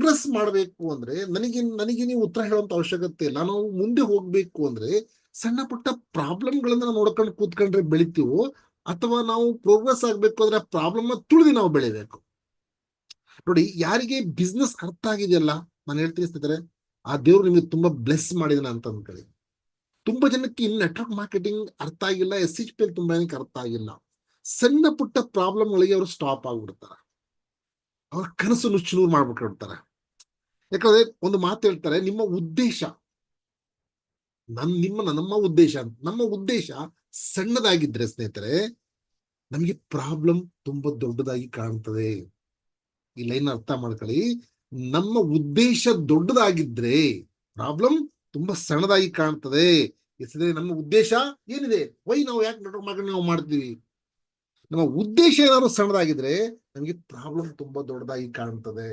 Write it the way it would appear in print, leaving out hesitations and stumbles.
Progress ಮಾಡಬೇಕು ಅಂದ್ರೆ ನನಗೆ ನೀವು ಉತ್ತರ ಹೇಳುವಂತ ಅವಶ್ಯಕತೆ ಇಲ್ಲ. ನಾವು ಮುಂದೆ ಹೋಗ್ಬೇಕು ಅಂದ್ರೆ ಸಣ್ಣ ಪುಟ್ಟ ಪ್ರಾಬ್ಲಮ್ಗಳನ್ನ ನಾವು ನೋಡ್ಕೊಂಡು ಕೂತ್ಕೊಂಡ್ರೆ ಬೆಳಿತೀವೋ, ಅಥವಾ ನಾವು ಪ್ರೋಗ್ರೆಸ್ ಆಗ್ಬೇಕು ಅಂದ್ರೆ ಪ್ರಾಬ್ಲಮ್ ತುಳಿದು ನಾವು ಬೆಳಿಬೇಕು. ನೋಡಿ, ಯಾರಿಗೆ ಬಿಸ್ನೆಸ್ ಅರ್ಥ ಆಗಿದೆಯಲ್ಲ, ನಾನು ಹೇಳ್ತೀನಿ ಸ್ನೇಹಿತರೆ, ಆ ದೇವ್ರು ನಿಮಗೆ ತುಂಬಾ ಬ್ಲೆಸ್ ಮಾಡಿದನ ಅಂತ ಅನ್ಕೊಳ್ಳಿ. ತುಂಬಾ ಜನಕ್ಕೆ ಇನ್ನು ನೆಟ್ವರ್ಕ್ ಮಾರ್ಕೆಟಿಂಗ್ ಅರ್ಥ ಆಗಿಲ್ಲ, SHPL ತುಂಬಾ ಜನಕ್ಕೆ ಅರ್ಥ ಆಗಿಲ್ಲ. ಸಣ್ಣ ಪುಟ್ಟ ಪ್ರಾಬ್ಲಮ್ಗಳಿಗೆ ಅವರು ಸ್ಟಾಪ್ ಆಗ್ಬಿಡ್ತಾರೆ, ಅವ್ರ ಕನಸು ನುಚ್ಚುನೂರು ಮಾಡ್ಬಿಟ್ಟಿರ್ತಾರೆ. ಯಾಕಂದ್ರೆ ಒಂದು ಮಾತು ಹೇಳ್ತಾರೆ, ನಿಮ್ಮ ಉದ್ದೇಶ ನಮ್ಮ ಉದ್ದೇಶ ಸಣ್ಣದಾಗಿದ್ರೆ ಸ್ನೇಹಿತರೆ, ನಮಗೆ ಪ್ರಾಬ್ಲಮ್ ತುಂಬಾ ದೊಡ್ಡದಾಗಿ ಕಾಣ್ತದೆ. ಈ ಲೈನ್ ಅರ್ಥ ಮಾಡ್ಕೊಳ್ಳಿ. ನಮ್ಮ ಉದ್ದೇಶ ದೊಡ್ಡದಾಗಿದ್ರೆ ಪ್ರಾಬ್ಲಮ್ ತುಂಬಾ ಸಣ್ಣದಾಗಿ ಕಾಣ್ತದೆ. ನಮ್ಮ ಉದ್ದೇಶ ಏನಿದೆ, ನಾವು ಯಾಕೆ ನೆಟ್ವರ್ಕ್ ಮಾರ್ಕೆಟಿಂಗ್ ನಾವು ಮಾಡ್ತೀವಿ, ನಮ್ಮ ಉದ್ದೇಶ ಏನಾದ್ರು ಸಣ್ಣದಾಗಿದ್ರೆ ನಮಗೆ ಪ್ರಾಬ್ಲಮ್ ತುಂಬಾ ದೊಡ್ಡದಾಗಿ ಕಾಣ್ತದೆ.